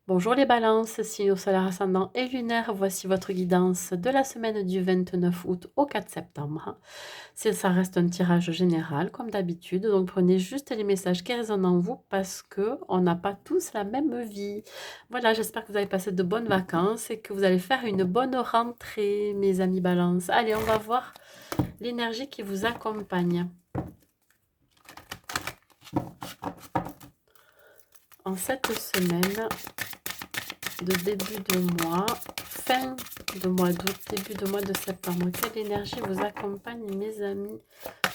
Bonjour les balances, signe au solaire ascendant et lunaire, voici votre guidance de la semaine du 29 août au 4 septembre. Ça reste un tirage général comme d'habitude, donc prenez juste les messages qui résonnent en vous parce que on n'a pas tous la même vie. Voilà, j'espère que vous avez passé de bonnes vacances et que vous allez faire une bonne rentrée, mes amis balances. Allez, on va voir l'énergie qui vous accompagne. En cette semaine de début de mois, fin de mois d'août, début de mois de septembre, quelle énergie vous accompagne, mes amis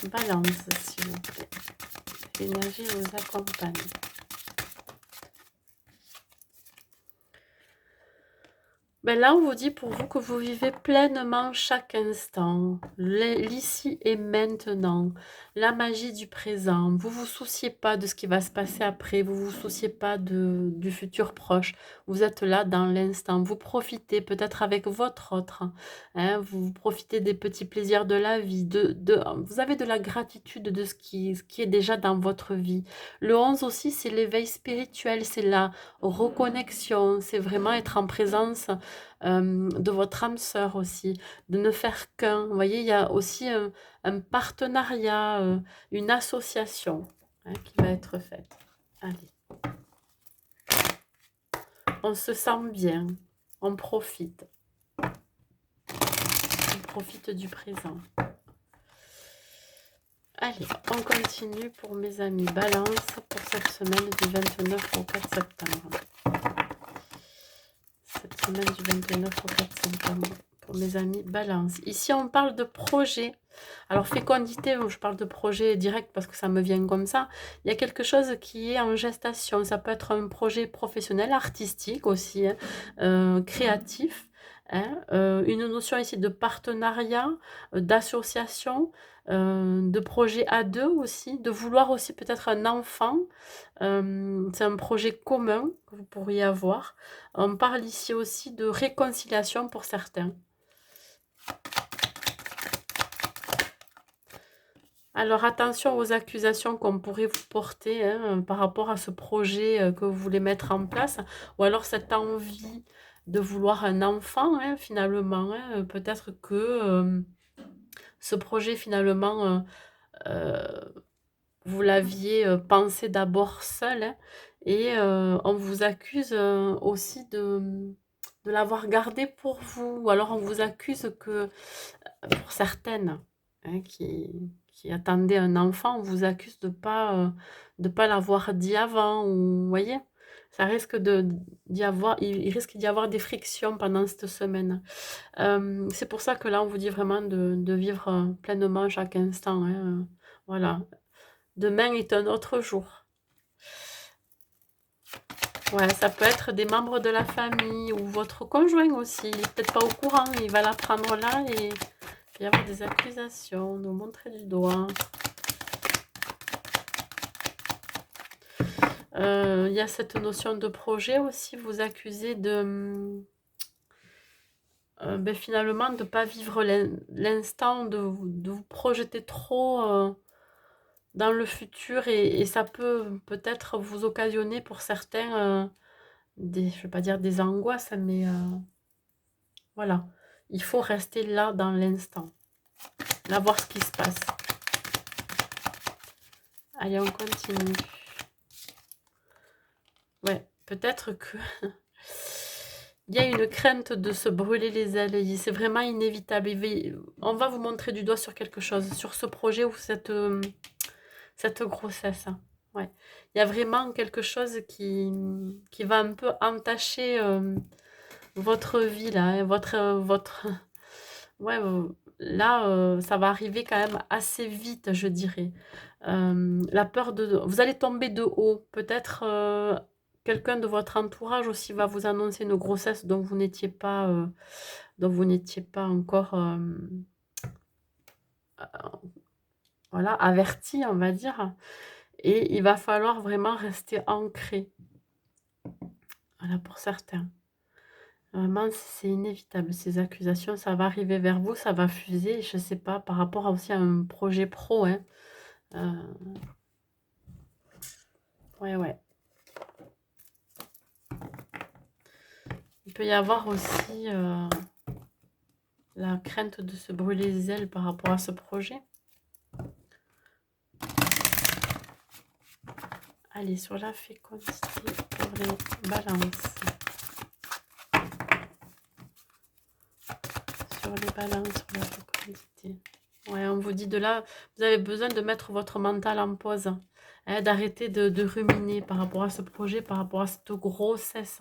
balance, s'il vous plaît. L'énergie vous accompagne. Ben là, on vous dit pour vous que vous vivez pleinement chaque instant, l'ici et maintenant, la magie du présent. Vous vous souciez pas de ce qui va se passer après, vous vous souciez pas du futur proche. Vous êtes là dans l'instant, vous profitez peut-être avec votre autre, hein, vous profitez des petits plaisirs de la vie, vous avez de la gratitude de ce qui est déjà dans votre vie. Le 11 aussi, c'est l'éveil spirituel, c'est la reconnexion, c'est vraiment être en présence de votre âme sœur aussi, de ne faire qu'un. Vous voyez, il y a aussi un partenariat, une association hein, qui va être faite. Allez, on se sent bien, on profite du présent. Allez, on continue pour mes amis balance pour cette semaine du 29 au 4 septembre. Cette semaine du 29 au 4 septembre pour mes amis balance. Ici, on parle de projet. Alors, fécondité, je parle de projet direct parce que ça me vient comme ça. Il y a quelque chose qui est en gestation. Ça peut être un projet professionnel, artistique aussi, hein, créatif. Hein, une notion ici de partenariat, d'association, de projet à deux aussi, de vouloir aussi peut-être un enfant. C'est un projet commun que vous pourriez avoir. On parle ici aussi de réconciliation pour certains. Alors attention aux accusations qu'on pourrait vous porter hein, par rapport à ce projet que vous voulez mettre en place, ou alors cette envie de vouloir un enfant hein, finalement. Hein, peut-être que ce projet finalement, vous l'aviez pensé d'abord seul, hein, et on vous accuse aussi de l'avoir gardé pour vous, ou alors on vous accuse que, pour certaines hein, qui attendaient un enfant, on vous accuse de pas l'avoir dit avant, ou vous voyez, ça risque d'y avoir, il risque d'y avoir des frictions pendant cette semaine. C'est pour ça que là, on vous dit vraiment de vivre pleinement chaque instant. Hein, voilà. Demain est un autre jour. Ouais, ça peut être des membres de la famille ou votre conjoint aussi. Il n'est peut-être pas au courant, il va l'apprendre là et il va y avoir des accusations, nous montrer du doigt. Il y a cette notion de projet aussi, vous accusez de ben finalement de ne pas vivre l'instant, de vous projeter trop dans le futur et ça peut peut-être vous occasionner pour certains je vais pas dire des angoisses, mais voilà. Il faut rester là dans l'instant. Là, voir ce qui se passe. Allez, on continue. Ouais, peut-être que il y a une crainte de se brûler les ailes. C'est vraiment inévitable. On va vous montrer du doigt sur quelque chose, sur ce projet ou cette grossesse. Ouais. Il y a vraiment quelque chose qui va un peu entacher votre vie là, hein, votre ouais, là, ça va arriver quand même assez vite, je dirais. La peur de vous allez tomber de haut. Peut-être, quelqu'un de votre entourage aussi va vous annoncer une grossesse dont vous n'étiez pas encore, voilà, averti, on va dire, et il va falloir vraiment rester ancré. Voilà, pour certains. Vraiment, c'est inévitable, ces accusations, ça va arriver vers vous, ça va fuser, je sais pas, par rapport aussi à un projet pro, hein. Ouais, ouais. Il peut y avoir aussi la crainte de se brûler les ailes par rapport à ce projet. Allez, sur la fécondité pour les balances. Sur les balances, sur la fécondité. Ouais, on vous dit de là, vous avez besoin de mettre votre mental en pause. Hein, d'arrêter de ruminer par rapport à ce projet, par rapport à cette grossesse.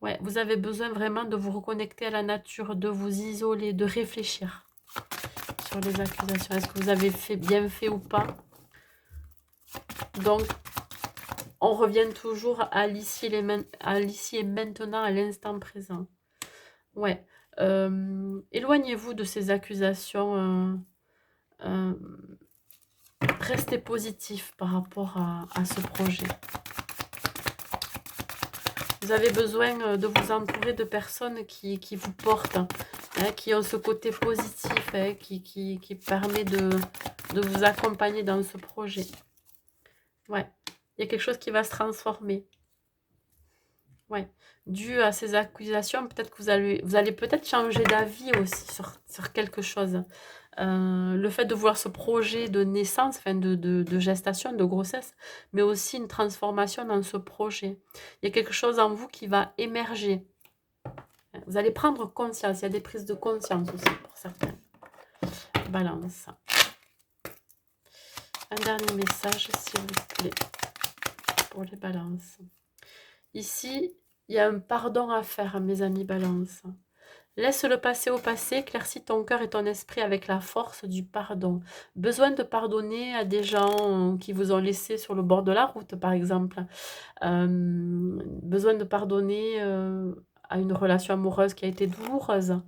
Ouais, vous avez besoin vraiment de vous reconnecter à la nature, de vous isoler, de réfléchir sur les accusations. Est-ce que vous avez bien fait ou pas? Donc, on revient toujours à l'ici et maintenant, à l'instant présent. Ouais. Éloignez-vous de ces accusations. Restez positif par rapport à ce projet. Vous avez besoin de vous entourer de personnes qui vous portent, hein, qui ont ce côté positif, hein, qui permet de vous accompagner dans ce projet. Ouais, il y a quelque chose qui va se transformer. Ouais, dû à ces accusations, peut-être que vous allez peut-être changer d'avis aussi sur quelque chose. Le fait de voir ce projet de naissance, enfin de gestation, de grossesse, mais aussi une transformation dans ce projet. Il y a quelque chose en vous qui va émerger. Vous allez prendre conscience, il y a des prises de conscience aussi pour certains. Balance. Un dernier message, s'il vous plaît, pour les balances. Ici, il y a un pardon à faire, mes amis balance. Laisse le passé au passé, éclaircis ton cœur et ton esprit avec la force du pardon. Besoin de pardonner à des gens qui vous ont laissé sur le bord de la route, par exemple. Besoin de pardonner à une relation amoureuse qui a été douloureuse.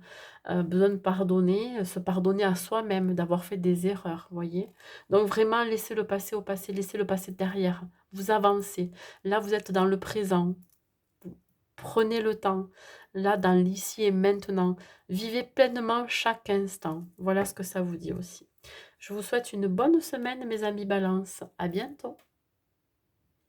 Besoin de pardonner, se pardonner à soi-même d'avoir fait des erreurs, voyez. Donc vraiment, laissez le passé au passé, laissez le passé derrière. Vous avancez. Là, vous êtes dans le présent. Prenez le temps, là, dans l'ici et maintenant. Vivez pleinement chaque instant. Voilà ce que ça vous dit aussi. Je vous souhaite une bonne semaine, mes amis Balance. À bientôt.